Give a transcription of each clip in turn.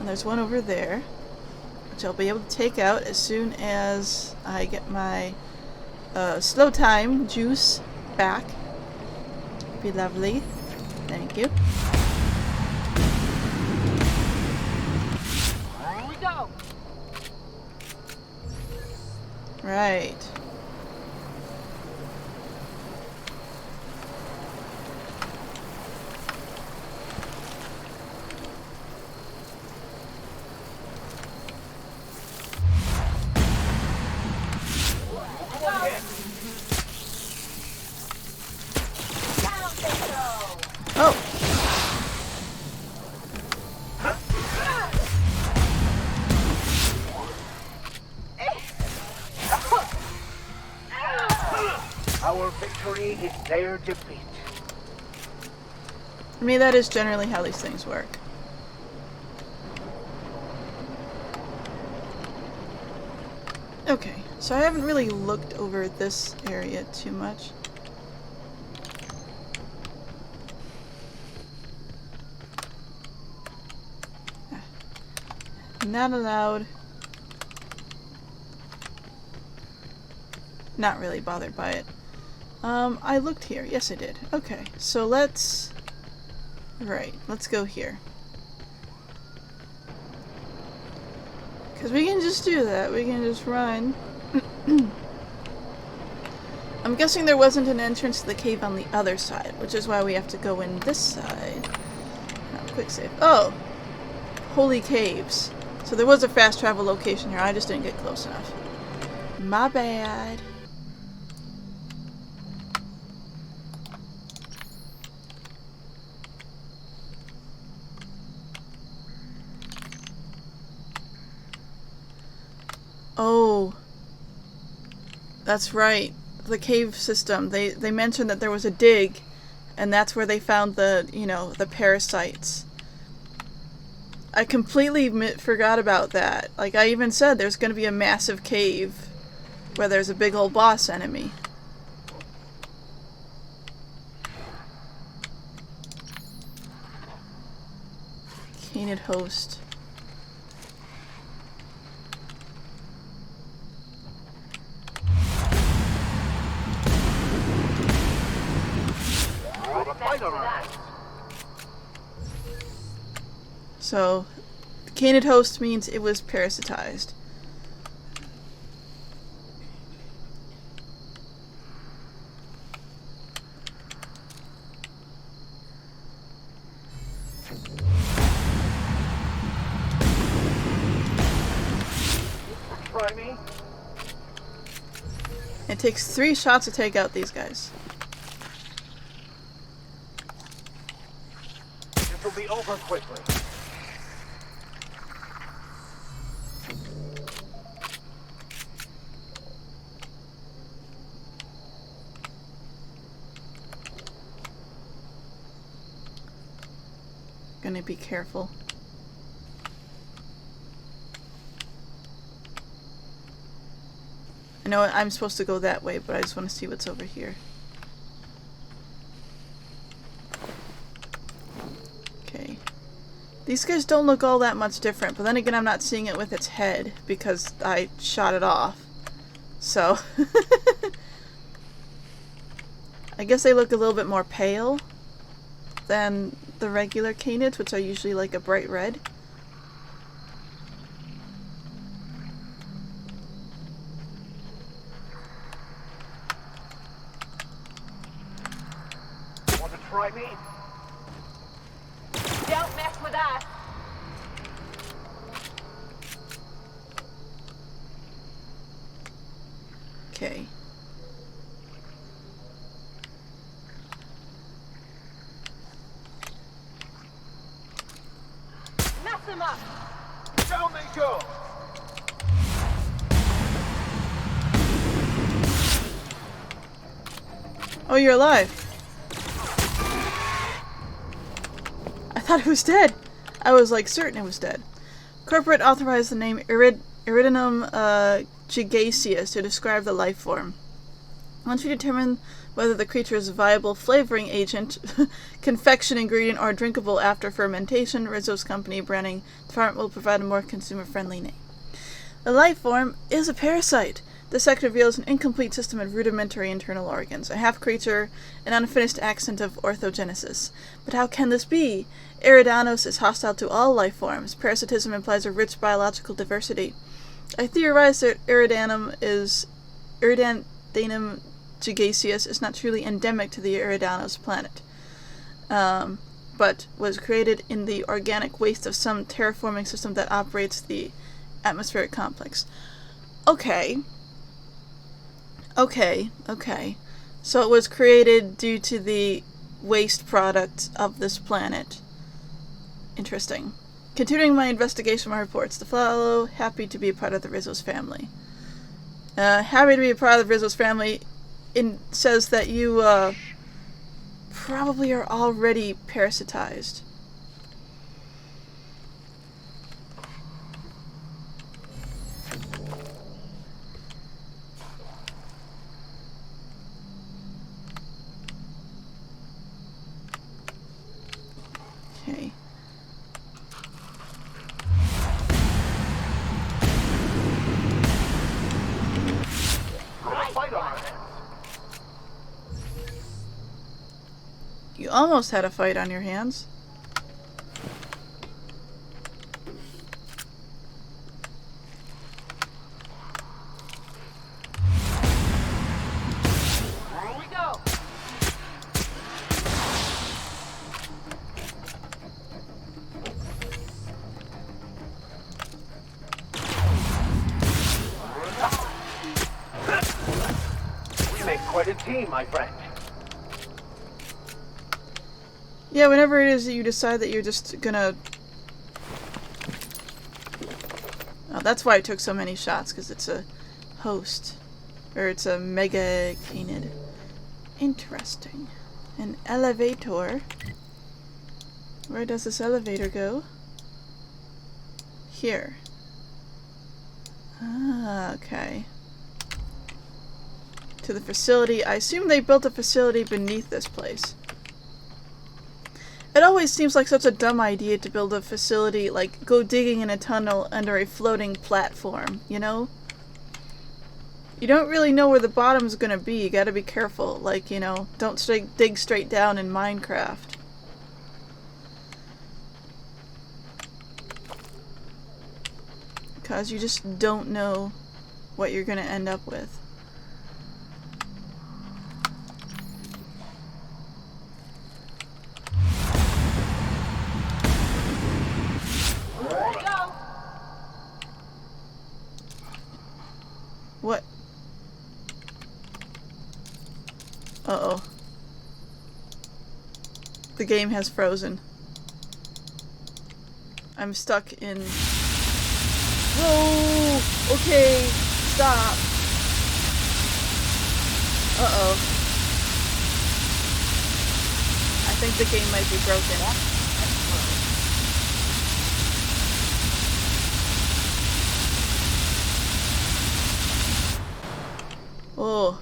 And there's one over there, which I'll be able to take out as soon as I get my slow time juice back. Be lovely. Thank you. Here we go. Right. Oh! Our victory is their defeat. I mean, that is generally how these things work. Okay, so I haven't really looked over this area too much. Not allowed. Not really bothered by it. I looked here. Yes, I did. Okay, so let's... Right, let's go here. Because we can just do that. We can just run. I'm guessing there wasn't an entrance to the cave on the other side, which is why we have to go in this side. Quick save. Oh! Holy caves. So there was a fast travel location here. I just didn't get close enough. My bad. Oh, that's right. The cave system. They mentioned that there was a dig, and that's where they found the, you know, the parasites. I completely forgot about that. Like, I even said there's going to be a massive cave where there's a big old boss enemy. Canid host. So, canid host means it was parasitized. Try me. It takes 3 shots to take out these guys. This will be over quickly. Gonna be careful. I know I'm supposed to go that way, but I just want to see what's over here. Okay. These guys don't look all that much different, but then again I'm not seeing it with its head because I shot it off. So, I guess they look a little bit more pale than the regular canids, which are usually like a bright red. Want to try me? Don't mess with us. Okay. Mess them up. Down they go! Oh, you're alive. I thought it was dead. I was like certain it was dead. Corporate authorized the name Eridanum gigaceous to describe the life form. Once we determine whether the creature is a viable flavoring agent, confection ingredient, or drinkable after fermentation. Rizzo's company branding department will provide a more consumer-friendly name. The life form is a parasite. This section reveals an incomplete system of rudimentary internal organs, a half-creature, an unfinished accent of orthogenesis. But how can this be? Eridanos is hostile to all life forms. Parasitism implies a rich biological diversity. I theorize that Eridanum gigaseus is not truly endemic to the Eridanos planet, but was created in the organic waste of some terraforming system that operates the atmospheric complex. Okay. So it was created due to the waste product of this planet. Interesting. Continuing my investigation, my reports. The fellow happy to be a part of the Rizzo's family. Happy to be a part of the Rizzo's family says that you probably are already parasitized. Okay. You almost had a fight on your hands. Here we go. We make quite a team, my friend. Yeah, whenever it is that you decide that you're just gonna... Oh, that's why it took so many shots, because it's a host. Or it's a mega canid. Interesting. An elevator. Where does this elevator go? Here. Ah, okay. To the facility. I assume they built a facility beneath this place. It always seems like such a dumb idea to build a facility, like, go digging in a tunnel under a floating platform, you know? You don't really know where the bottom's gonna be, you gotta be careful, like, you know, don't dig straight down in Minecraft. Because you just don't know what you're gonna end up with. What? Uh-oh. The game has frozen. I'm stuck in... Whoa! Okay, stop. Uh-oh. I think the game might be broken. Oh.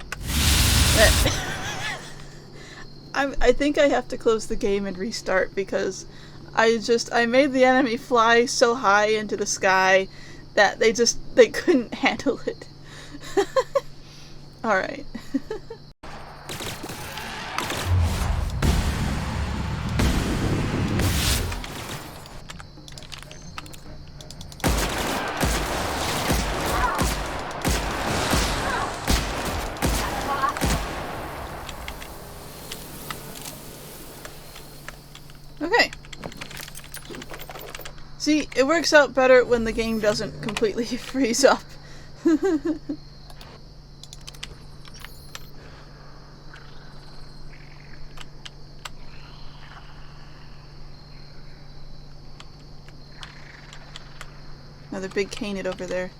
I think I have to close the game and restart because I made the enemy fly so high into the sky that they couldn't handle it. Alright. Okay. See, it works out better when the game doesn't completely freeze up. Another big canid over there.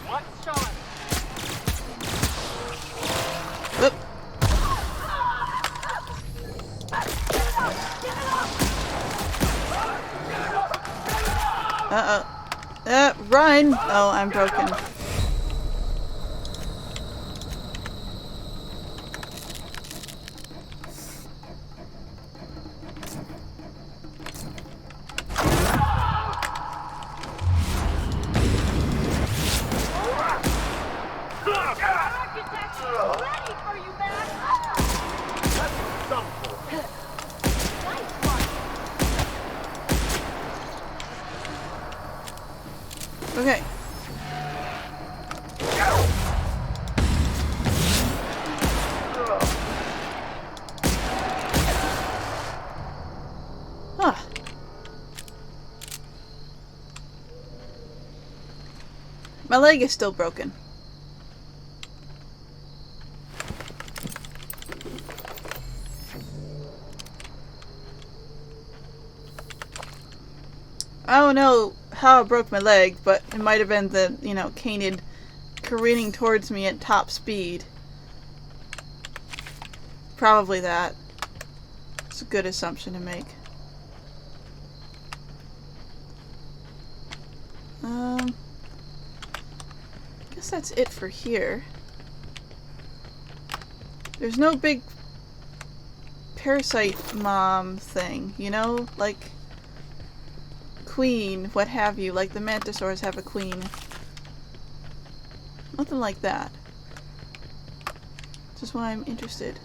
What's showing? Oop. Uh-oh. Run! Oh, I'm broken. Architect is ready for you, man! Nice one! Okay. Huh. My leg is still broken. I don't know how I broke my leg, but it might have been the, you know, Canid careening towards me at top speed. Probably that. It's a good assumption to make. Guess that's it for here. There's no big parasite mom thing, you know? Like queen, what have you, like the mantisaurs have a queen. Nothing like that. Which is why I'm interested.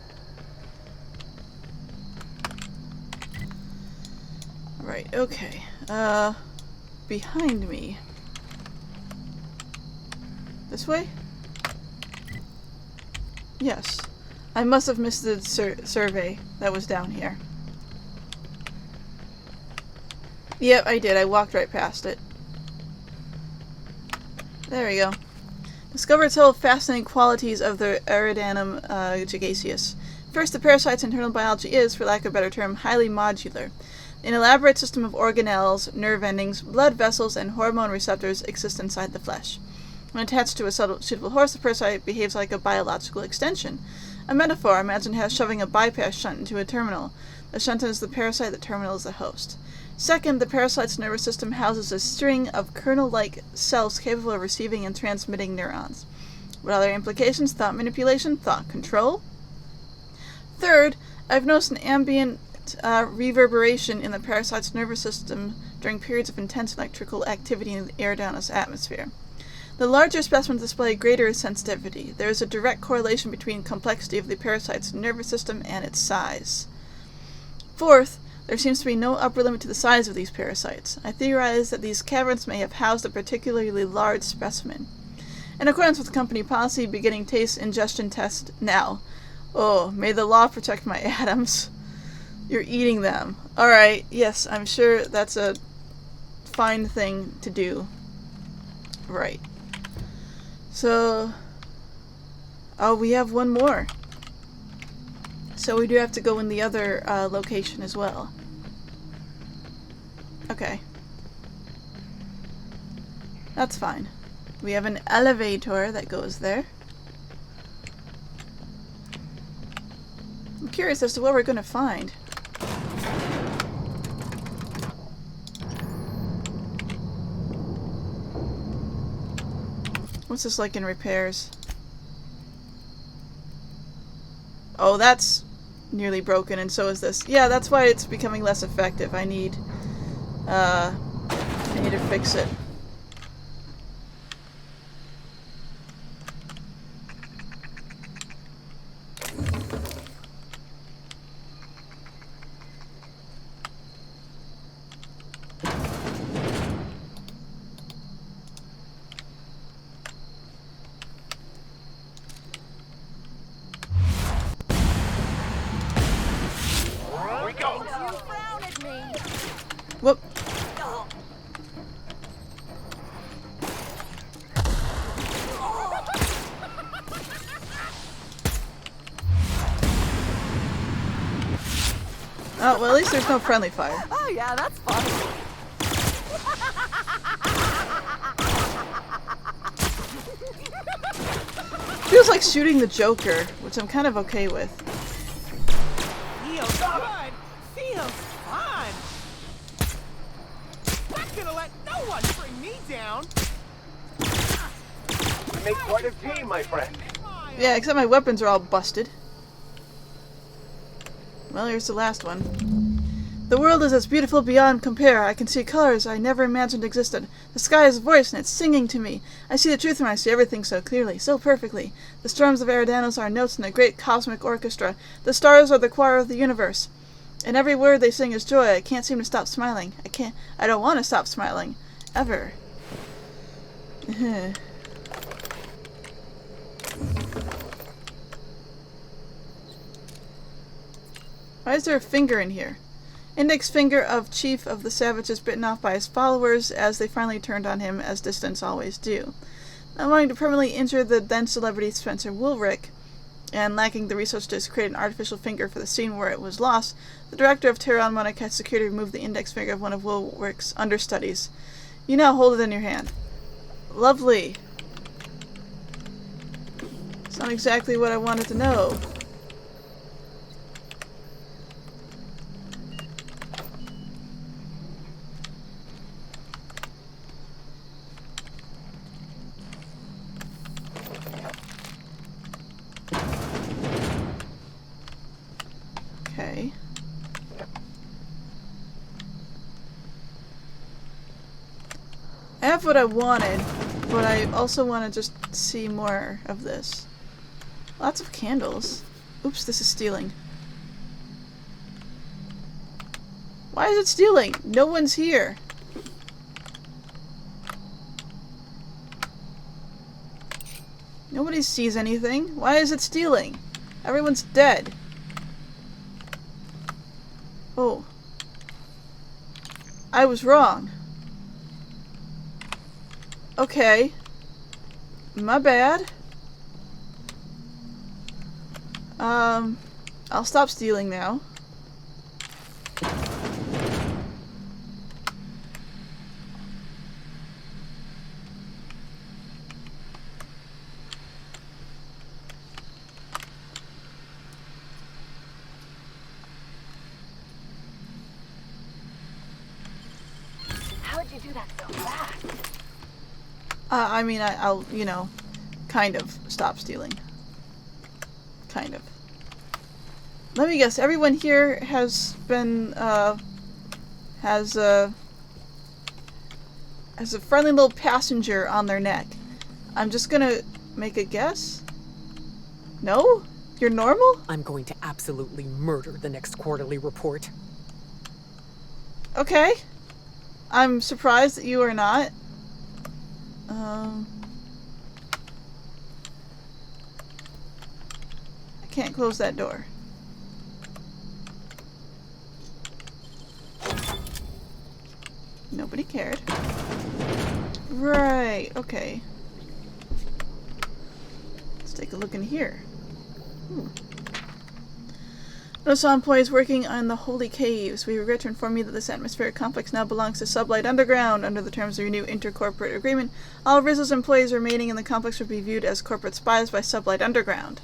Alright, okay. Behind me. This way? Yes. I must have missed the survey that was down here. Yep, I did. I walked right past it. There we go. Discovered several fascinating qualities of the Eridanum gigaceus. First, the parasite's internal biology is, for lack of a better term, highly modular. An elaborate system of organelles, nerve endings, blood vessels, and hormone receptors exist inside the flesh. When attached to a suitable horse, the parasite behaves like a biological extension. A metaphor, imagine how shoving a bypass shunt into a terminal. The shunt is the parasite, the terminal is the host. Second, the parasite's nervous system houses a string of kernel-like cells capable of receiving and transmitting neurons. What other implications? Thought manipulation? Thought control? Third, I've noticed an ambient reverberation in the parasite's nervous system during periods of intense electrical activity in the Eridanos atmosphere. The larger specimens display greater sensitivity. There is a direct correlation between complexity of the parasite's nervous system and its size. Fourth, there seems to be no upper limit to the size of these parasites. I theorize that these caverns may have housed a particularly large specimen. In accordance with company policy, beginning taste ingestion test now. Oh, may the law protect my atoms. You're eating them. Alright, yes, I'm sure that's a fine thing to do. Right. So, oh, we have one more. So we do have to go in the other location as well. Okay. That's fine. We have an elevator that goes there. I'm curious as to what we're going to find. What's this like in repairs? Oh, that's nearly broken, and so is this. Yeah, that's why it's becoming less effective. I need to fix it. Whoop. Oh, well, at least there's no friendly fire. Oh yeah, that's fun. Feels like shooting the Joker, which I'm kind of okay with. Feels good. Feels fun. Not gonna let no one bring me down. make quite a team, my friend. Yeah, except my weapons are all busted. Well, here's the last one. The world is as beautiful beyond compare. I can see colors I never imagined existed. The sky has a voice and it's singing to me. I see the truth when I see everything so clearly, so perfectly. The storms of Eridanos are notes in a great cosmic orchestra. The stars are the choir of the universe. And every word they sing is joy. I can't seem to stop smiling. I don't want to stop smiling. Ever. Why is there a finger in here? Index finger of chief of the savages bitten off by his followers as they finally turned on him, as dissidents always do. Not wanting to permanently injure the then celebrity Spencer Woolrick, and lacking the resources to create an artificial finger for the scene where it was lost, the director of Terran Monarch had security remove the index finger of one of Woolrick's understudies. You now hold it in your hand. Lovely. It's not exactly what I wanted to know. Okay. I have what I wanted, but I also want to just see more of this. Lots of candles. Oops, this is stealing. Why is it stealing? No one's here. Nobody sees anything. Why is it stealing? Everyone's dead. Oh. I was wrong. Okay. My bad. I'll stop stealing now. How'd you do that so fast? I mean, I'll, you know, kind of stop stealing. Kind of. Let me guess, everyone here has been, has a friendly little passenger on their neck. I'm just gonna make a guess. No? You're normal? I'm going to absolutely murder the next quarterly report. Okay. I'm surprised that you are not. I can't close that door. Nobody cared. Right, okay. Let's take a look in here. Notice all employees working on the Holy Caves. We regret to inform you that this atmospheric complex now belongs to Sublight Underground. Under the terms of your new intercorporate agreement, all of Rizzo's employees remaining in the complex will be viewed as corporate spies by Sublight Underground.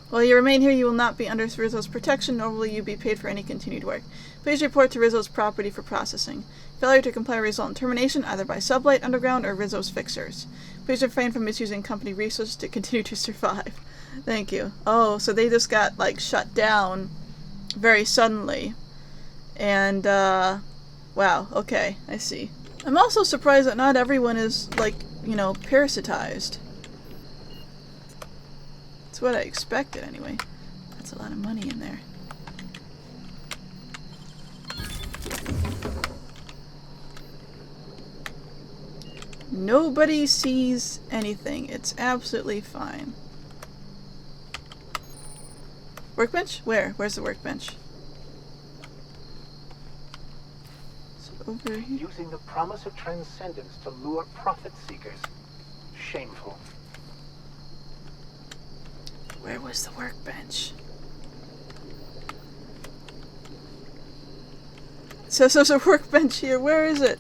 While you remain here, you will not be under Rizzo's protection, nor will you be paid for any continued work. Please report to Rizzo's property for processing. Failure to comply will result in termination either by Sublight Underground or Rizzo's fixers. Please refrain from misusing company resources to continue to survive. Thank you. Oh, so they just got, like, shut down very suddenly. And, wow, okay, I see. I'm also surprised that not everyone is, like, you know, parasitized. That's what I expected, anyway. That's a lot of money in there. Nobody sees anything. It's absolutely fine. Workbench? Where? Where's the workbench? Is it over here? Using the promise of transcendence to lure profit seekers. Shameful. Where was the workbench? It says there's a workbench here. Where is it?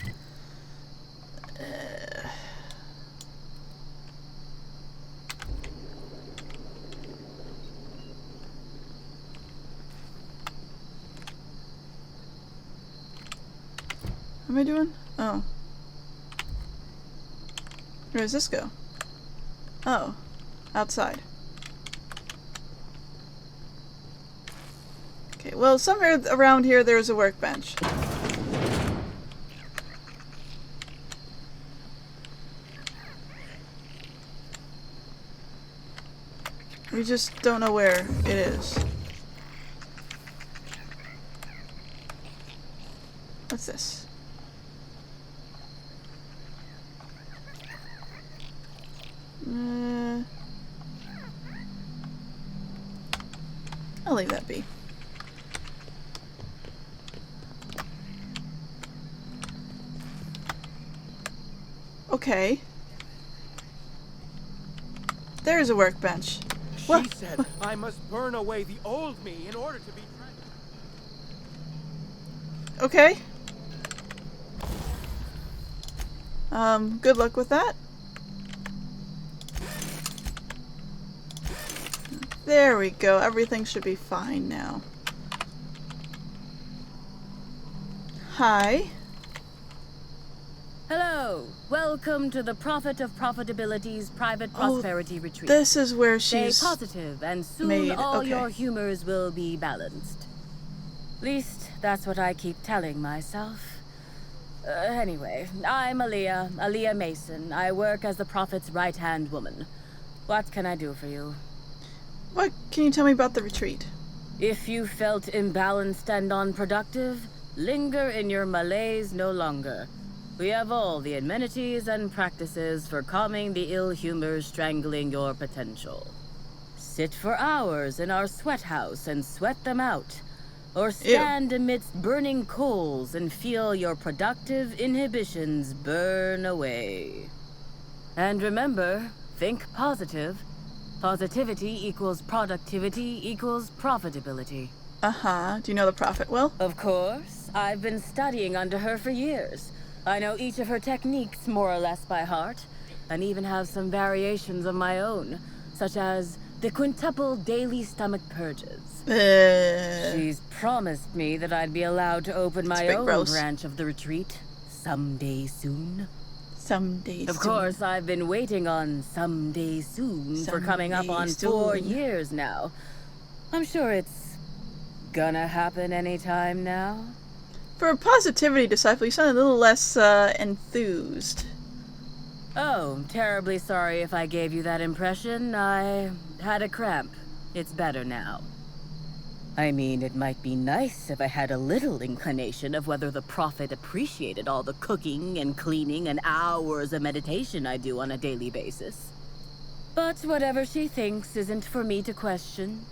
What am I doing? Oh. Where does this go? Oh, outside. Okay, well, somewhere around here there's a workbench. We just don't know where it is. What's this? I'll leave that be. Okay. There's a workbench. She What? said I must burn away the old me in order to be Okay. Good luck with that. There we go. Everything should be fine now. Hi. Hello. Welcome to the Prophet of Profitability's Private Prosperity Retreat. This is where Stay she's positive, and soon made. all Okay. your humors will be balanced. At least, that's what I keep telling myself. Anyway, I'm Aaliyah Mason. I work as the Prophet's right-hand woman. What can I do for you? What can you tell me about the retreat? If you felt imbalanced and unproductive, linger in your malaise no longer. We have all the amenities and practices for calming the ill humors strangling your potential. Sit for hours in our sweat house and sweat them out. Or stand amidst burning coals and feel your productive inhibitions burn away. And remember, think positive. Positivity equals productivity equals profitability. Uh-huh. Do you know the Prophet well? Of course. I've been studying under her for years. I know each of her techniques more or less by heart, and even have some variations of my own, such as the quintuple daily stomach purges. She's promised me that I'd be allowed to open my own branch of the retreat someday soon. Someday Of course, I've been waiting on someday soon for coming up on 4 years now. I'm sure it's gonna happen anytime now. For a positivity disciple, you sound a little less enthused. Oh, terribly sorry if I gave you that impression. I had a cramp. It's better now. I mean, it might be nice if I had a little inclination of whether the Prophet appreciated all the cooking and cleaning and hours of meditation I do on a daily basis. But whatever she thinks isn't for me to question.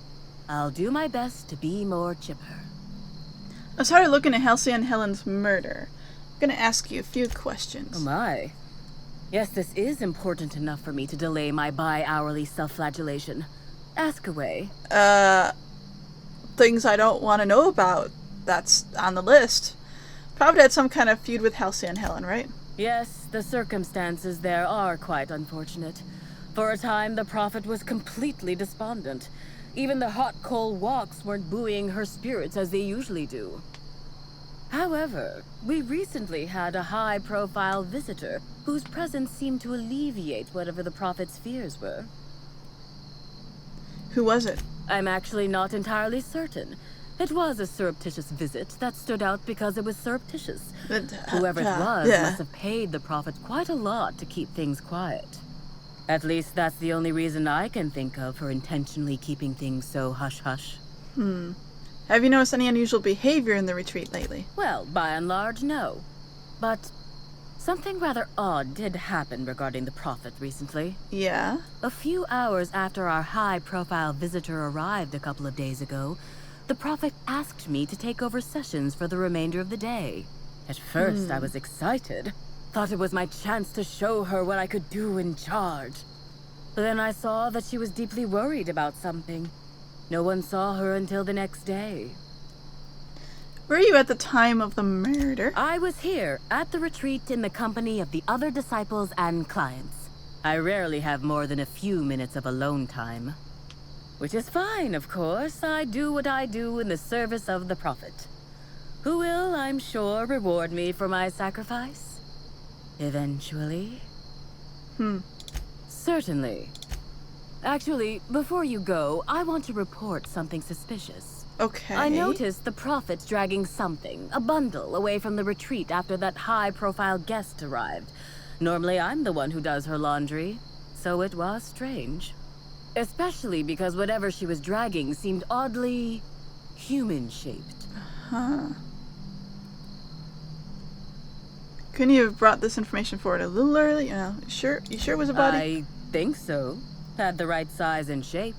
I'll do my best to be more chipper. I started looking at Halcyon Helen's murder. I'm gonna ask you a few questions. Oh my. Yes, this is important enough for me to delay my bi-hourly self-flagellation. Ask away. Things I don't want to know about. That's on the list. Probably had some kind of feud with Halcyon Helen, right? Yes, the circumstances there are quite unfortunate. For a time, the Prophet was completely despondent. Even the hot coal walks weren't buoying her spirits as they usually do. However, we recently had a high-profile visitor whose presence seemed to alleviate whatever the Prophet's fears were. Who was it? I'm actually not entirely certain. It was a surreptitious visit that stood out because it was surreptitious. Whoever it was must have paid the Prophet quite a lot to keep things quiet. At least that's the only reason I can think of for intentionally keeping things so hush-hush. Have you noticed any unusual behavior in the retreat lately? Well, by and large, no. But something rather odd did happen regarding the Prophet recently. Yeah? A few hours after our high-profile visitor arrived a couple of days ago, the Prophet asked me to take over sessions for the remainder of the day. At first, I was excited. Thought it was my chance to show her what I could do in charge. But then I saw that she was deeply worried about something. No one saw her until the next day. Were you at the time of the murder? I was here, at the retreat in the company of the other disciples and clients. I rarely have more than a few minutes of alone time. Which is fine, of course. I do what I do in the service of the Prophet, who will, I'm sure, reward me for my sacrifice. Eventually. Certainly. Actually, before you go, I want to report something suspicious. Okay. I noticed the Prophet's dragging something, a bundle, away from the retreat after that high-profile guest arrived. Normally, I'm the one who does her laundry, so it was strange. Especially because whatever she was dragging seemed oddly human-shaped. Huh. Couldn't you have brought this information forward a little early? You know, you sure it was a body? I think so. Had the right size and shape.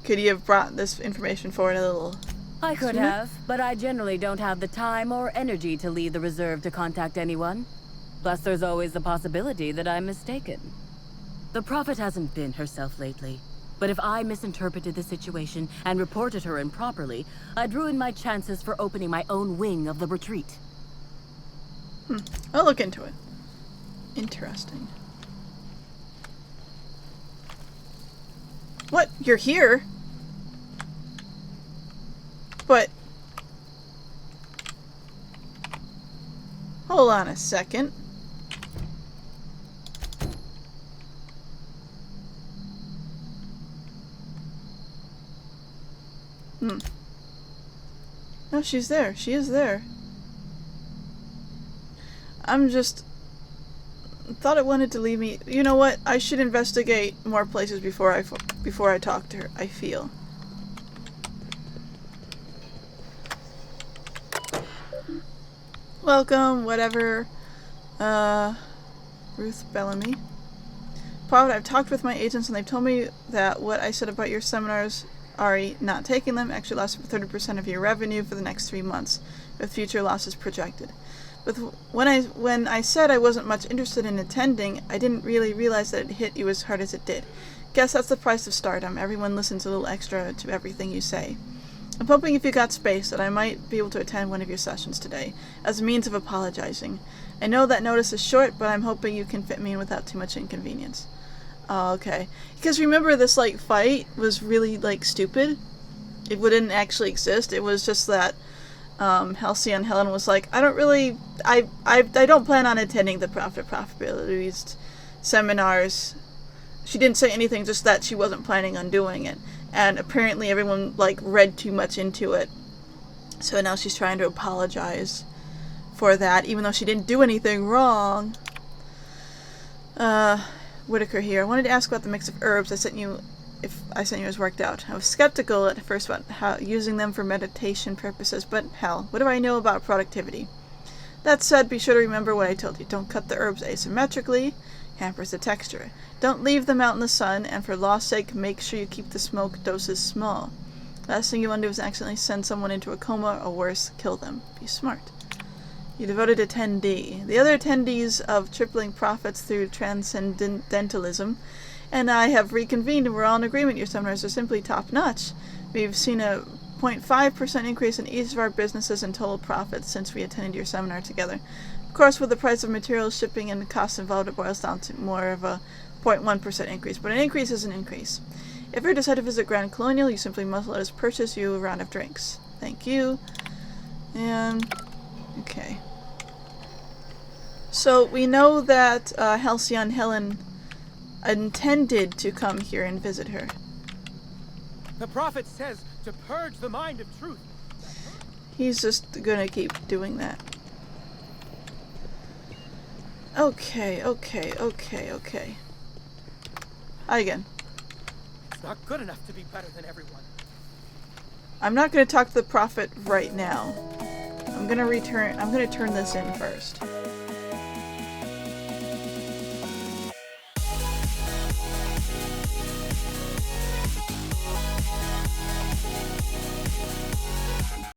Could you have brought this information forward a little? I could sooner? have, but I generally don't have the time or energy to leave the reserve to contact anyone. Plus, there's always the possibility that I'm mistaken. The Prophet hasn't been herself lately, but if I misinterpreted the situation and reported her improperly, I'd ruin my chances for opening my own wing of the retreat. I'll look into it. Interesting. What? You're here? But... Hold on a second. No, she's there. She is there. I'm just... thought it wanted to leave me... You know what? I should investigate more places before I talk to her, I feel. Welcome, whatever. Ruth Bellamy. Prophet, I've talked with my agents and they've told me that what I said about your seminars, Ari, not taking them, actually lost 30% of your revenue for the next 3 months, with future losses projected. But when I said I wasn't much interested in attending, I didn't really realize that it hit you as hard as it did. Guess that's the price of stardom. Everyone listens a little extra to everything you say. I'm hoping if you got space that I might be able to attend one of your sessions today, as a means of apologizing. I know that notice is short, but I'm hoping you can fit me in without too much inconvenience. Oh, okay. Because remember, this, fight was really, stupid? It wouldn't actually exist. It was just that Halcyon Helen was like, I don't plan on attending the profitability seminars. She didn't say anything, just that she wasn't planning on doing it. And apparently everyone, read too much into it. So now she's trying to apologize for that, even though she didn't do anything wrong. Whitaker here. I wanted to ask about the mix of herbs I sent you as worked out. I was skeptical at first about how using them for meditation purposes, but hell, what do I know about productivity? That said, be sure to remember what I told you. Don't cut the herbs asymmetrically. Hampers the texture. Don't leave them out in the sun, and for law's sake, make sure you keep the smoke doses small. Last thing you want to do is accidentally send someone into a coma, or worse, kill them. Be smart. You devoted attendee. The other attendees of Tripling Profits through Transcendentalism and I have reconvened and we're all in agreement your seminars are simply top-notch. We've seen a 0.5% increase in each of our businesses and total profits since we attended your seminar together. Of course, with the price of materials, shipping, and costs involved, it boils down to more of a 0.1% increase, but an increase is an increase. If you decide to visit Grand Colonial, you simply must let us purchase you a round of drinks. Thank you. And... okay. So, we know that Halcyon Helen intended to come here and visit her. The prophet says to purge the mind of truth. He's just gonna keep doing that. Okay. Hi again. It's not good enough to be better than everyone. I'm not gonna talk to the prophet right now. I'm gonna turn this in first.